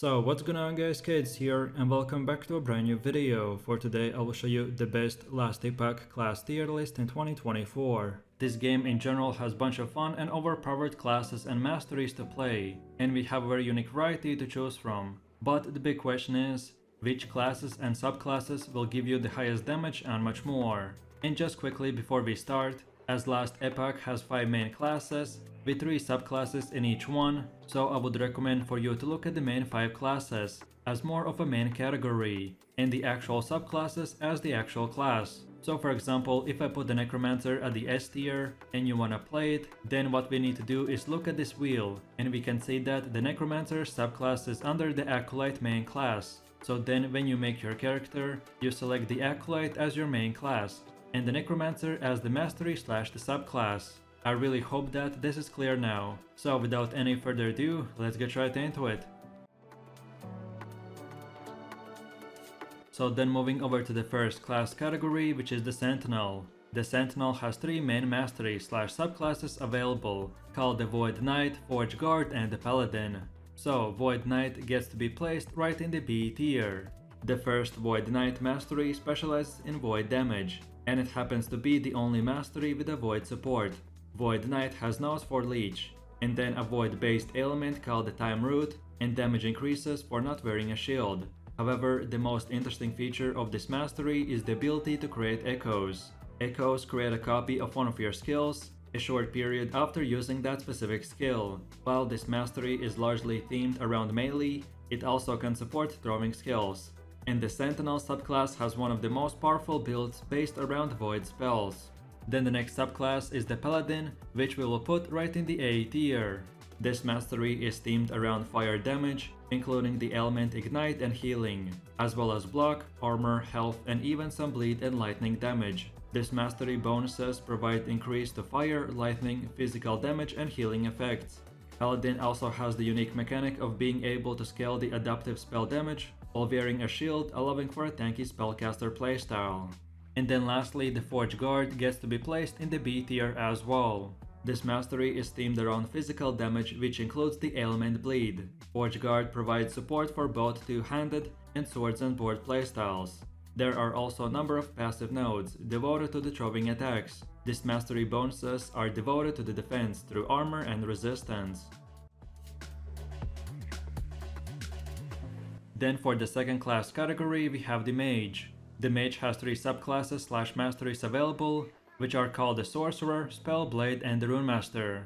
So what's going on guys, Kids here and welcome back to a brand new video. For today I will show you the best last Epoch class tier list in 2024. This game in general has a bunch of fun and overpowered classes and masteries to play, and we have a very unique variety to choose from. But the big question is, which classes and subclasses will give you the highest damage and much more. And just quickly before we start, as last Epoch has 5 main classes, with 3 subclasses in each one, so I would recommend for you to look at the main 5 classes as more of a main category, and the actual subclasses as the actual class. So for example, if I put the Necromancer at the S tier and you wanna play it, then what we need to do is look at this wheel, and we can see that the Necromancer subclass is under the ACOLYTE main class. So then when you make your character, you select the ACOLYTE as your main class, and the Necromancer as the mastery / the subclass. I really hope that this is clear now. So without any further ado, let's get right into it. So then moving over to the first class category, which is the Sentinel. The Sentinel has 3 main masteries / subclasses available, called the Void Knight, Forgeguard and the Paladin. So Void Knight gets to be placed right in the B tier. The first Void Knight mastery specializes in void damage, and it happens to be the only mastery with a void support. Void Knight has nose for Lich, and then a void based ailment called the Time Root, and damage increases for not wearing a shield. However, the most interesting feature of this mastery is the ability to create echoes. Echoes create a copy of one of your skills a short period after using that specific skill. While this mastery is largely themed around melee, it also can support throwing skills. And the Sentinel subclass has one of the most powerful builds based around void spells. Then the next subclass is the Paladin, which we will put right in the A tier. This mastery is themed around fire damage, including the element Ignite and healing, as well as block, armor, health, and even some bleed and lightning damage. This mastery bonuses provide increase to fire, lightning, physical damage, and healing effects. Paladin also has the unique mechanic of being able to scale the adaptive spell damage while wearing a shield, allowing for a tanky spellcaster playstyle. And then lastly, the Forgeguard gets to be placed in the B tier as well. This mastery is themed around physical damage, which includes the ailment Bleed. Forgeguard provides support for both two-handed and swords and board playstyles. There are also a number of passive nodes devoted to the throwing attacks. This mastery bonuses are devoted to the defense through armor and resistance. Then for the second class category, we have the Mage. The Mage has 3 subclasses / masteries available, which are called the Sorcerer, Spellblade, and the Runemaster.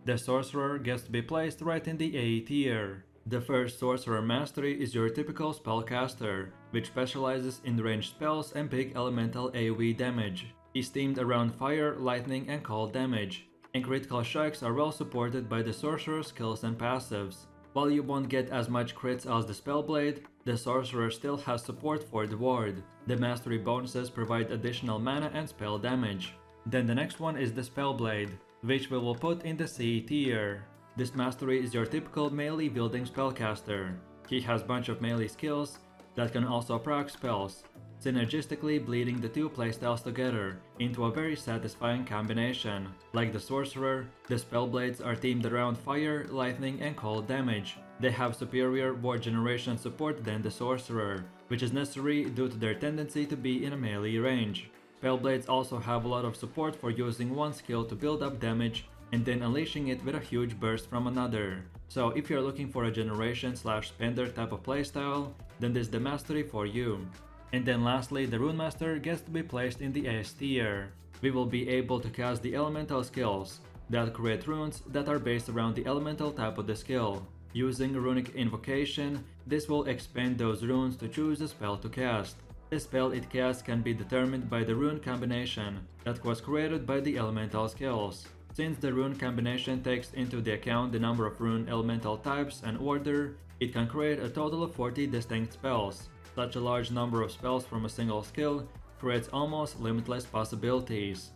The Sorcerer gets to be placed right in the A tier. The first Sorcerer mastery is your typical spellcaster, which specializes in ranged spells and big elemental AoE damage. He's themed around fire, lightning, and cold damage, and critical strikes are well supported by the Sorcerer's skills and passives. While you won't get as much crits as the Spellblade, the Sorcerer still has support for the ward. The mastery bonuses provide additional mana and spell damage. Then the next one is the Spellblade, which we will put in the C tier. This mastery is your typical melee wielding spellcaster. He has bunch of melee skills that can also proc spells, synergistically bleeding the 2 playstyles together into a very satisfying combination. Like the Sorcerer, the Spellblades are themed around fire, lightning, and cold damage. They have superior ward generation support than the Sorcerer, which is necessary due to their tendency to be in a melee range. Spellblades also have a lot of support for using one skill to build up damage and then unleashing it with a huge burst from another. So if you're looking for a generation / spender type of playstyle, then this is the mastery for you. And then lastly, the Runemaster gets to be placed in the S tier. We will be able to cast the elemental skills that create runes that are based around the elemental type of the skill. Using runic invocation, this will expand those runes to choose a spell to cast. The spell it casts can be determined by the rune combination that was created by the elemental skills. Since the rune combination takes into the account the number of rune elemental types and order, it can create a total of 40 distinct spells. Such a large number of spells from a single skill creates almost limitless possibilities.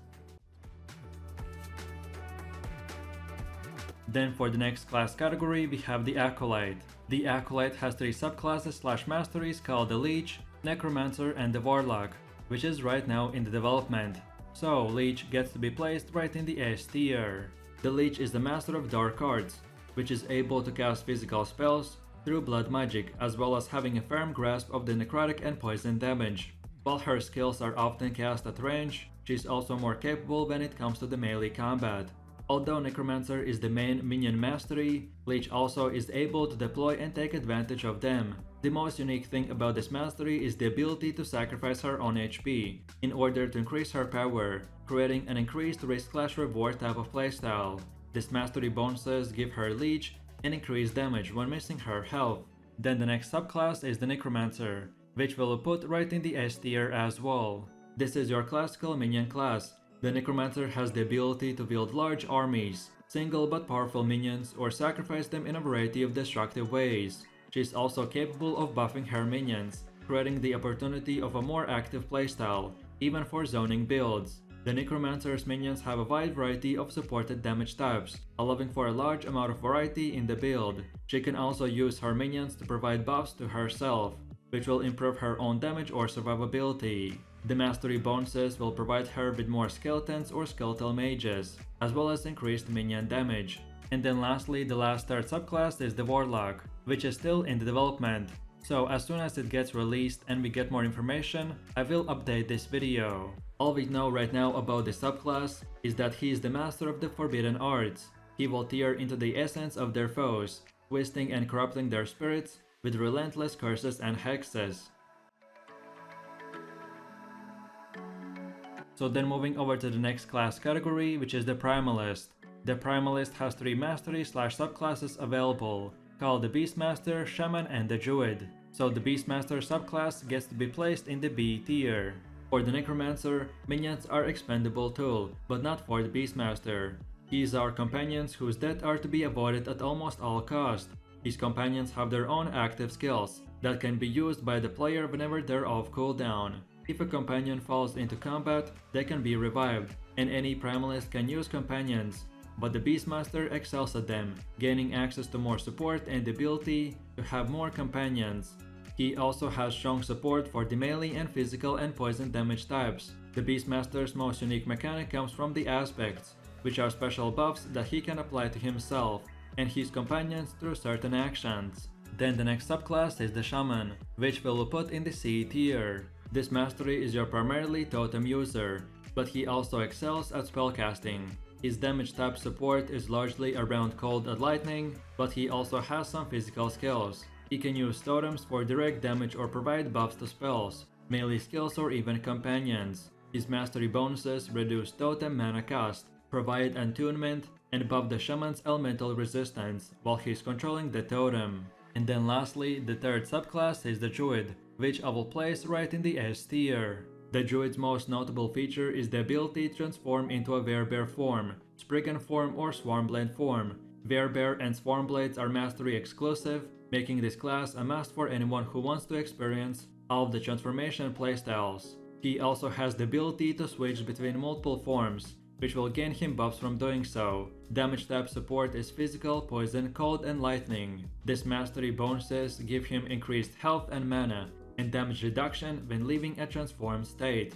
Then for the next class category, we have the Acolyte. The Acolyte has 3 subclasses / masteries called the Lich, Necromancer, and the Warlock, which is right now in the development. So Lich gets to be placed right in the S tier. The Lich is the master of dark arts, which is able to cast physical spells, through blood magic, as well as having a firm grasp of the necrotic and poison damage. While her skills are often cast at range, she's also more capable when it comes to the melee combat. Although Necromancer is the main minion mastery, Lich also is able to deploy and take advantage of them. The most unique thing about this mastery is the ability to sacrifice her own HP in order to increase her power, creating an increased risk/reward type of playstyle. This mastery bonuses give her Lich and increased damage when missing her health. Then the next subclass is the Necromancer, which we'll put right in the S tier as well. This is your classical minion class. The Necromancer has the ability to wield large armies, single but powerful minions, or sacrifice them in a variety of destructive ways. She is also capable of buffing her minions, creating the opportunity of a more active playstyle, even for zoning builds. The Necromancer's minions have a wide variety of supported damage types, allowing for a large amount of variety in the build. She can also use her minions to provide buffs to herself, which will improve her own damage or survivability. The mastery bonuses will provide her with more skeletons or skeletal mages, as well as increased minion damage. And then lastly, the last third subclass is the Warlock, which is still in the development. So as soon as it gets released and we get more information, I will update this video. All we know right now about this subclass is that he is the master of the forbidden arts. He will tear into the essence of their foes, twisting and corrupting their spirits with relentless curses and hexes. So then moving over to the next class category, which is the Primalist. The Primalist has 3 mastery/subclasses available, called the Beastmaster, Shaman, and the Druid. So the Beastmaster subclass gets to be placed in the B tier. For the Necromancer, minions are expendable too, but not for the Beastmaster. These are companions whose death are to be avoided at almost all cost. These companions have their own active skills that can be used by the player whenever they're off cooldown. If a companion falls into combat, they can be revived, and any Primalist can use companions, but the Beastmaster excels at them, gaining access to more support and the ability to have more companions. He also has strong support for the melee and physical and poison damage types. The Beastmaster's most unique mechanic comes from the aspects, which are special buffs that he can apply to himself and his companions through certain actions. Then the next subclass is the Shaman, which we'll put in the C tier. This mastery is your primarily totem user, but he also excels at spellcasting. His damage type support is largely around cold and lightning, but he also has some physical skills. He can use totems for direct damage or provide buffs to spells, melee skills, or even companions. His mastery bonuses reduce totem mana cost, provide attunement, and buff the Shaman's elemental resistance while he's controlling the totem. And then lastly, the third subclass is the Druid, which I will place right in the S tier. The Druid's most notable feature is the ability to transform into a Werebear form, Spriggan form, or Swarmblade form. Werebear and Swarmblades are mastery exclusive, making this class a must for anyone who wants to experience all of the transformation playstyles. He also has the ability to switch between multiple forms, which will gain him buffs from doing so. Damage type support is physical, poison, cold, and lightning. This mastery bonuses give him increased health and mana, and damage reduction when leaving a transformed state.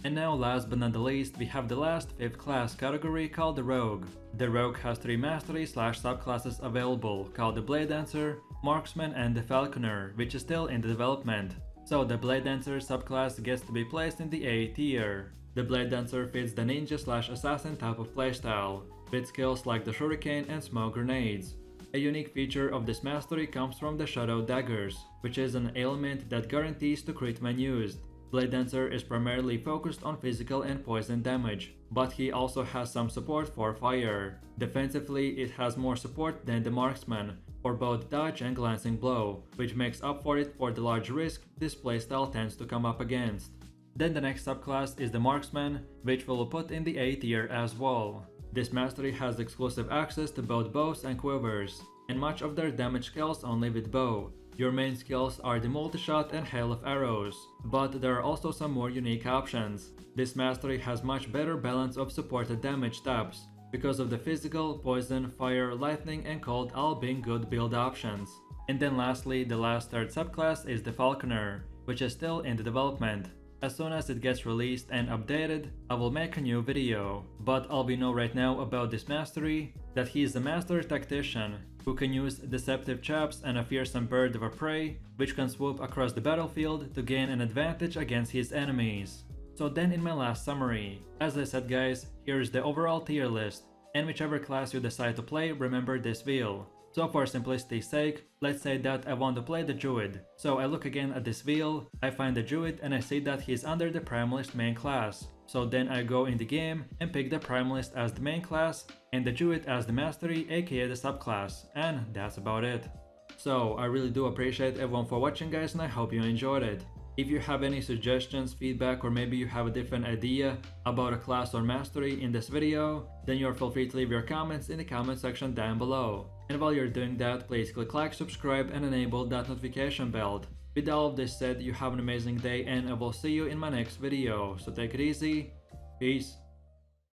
And now last but not the least, we have the last 5th class category called the Rogue. The Rogue has 3 mastery/subclasses available, called the Bladedancer, Marksman, and the Falconer, which is still in the development. So the Bladedancer subclass gets to be placed in the A tier. The Bladedancer fits the ninja/assassin type of playstyle, with skills like the shuriken and smoke grenades. A unique feature of this mastery comes from the Shadow Daggers, which is an ailment that guarantees to crit when used. Bladedancer is primarily focused on physical and poison damage, but he also has some support for fire. Defensively, it has more support than the Marksman, for both dodge and glancing blow, which makes up for it for the large risk this playstyle tends to come up against. Then the next subclass is the Marksman, which we'll put in the A tier as well. This mastery has exclusive access to both bows and quivers, and much of their damage scales only with bow. Your main skills are the multi-shot and hail of arrows, but there are also some more unique options. This mastery has much better balance of supported damage types, because of the physical, poison, fire, lightning, and cold all being good build options. And then lastly, the last third subclass is the Falconer, which is still in the development. As soon as it gets released and updated, I will make a new video. But all we know right now about this mastery, that he is a master tactician who can use deceptive chaps and a fearsome bird of a prey, which can swoop across the battlefield to gain an advantage against his enemies. So then in my last summary, as I said guys, here's the overall tier list, and whichever class you decide to play, remember this wheel. So for simplicity's sake, let's say that I want to play the Druid. So I look again at this wheel, I find the Druid and I see that he's under the Primalist main class. So then I go in the game and pick the Primalist as the main class and the Druid as the mastery, aka the subclass, and that's about it. So I really do appreciate everyone for watching guys, and I hope you enjoyed it. If you have any suggestions, feedback, or maybe you have a different idea about a class or mastery in this video, then you're feel free to leave your comments in the comment section down below. And while you're doing that, please click like, subscribe, and enable that notification bell. With all of this said, you have an amazing day and I will see you in my next video. So take it easy, peace.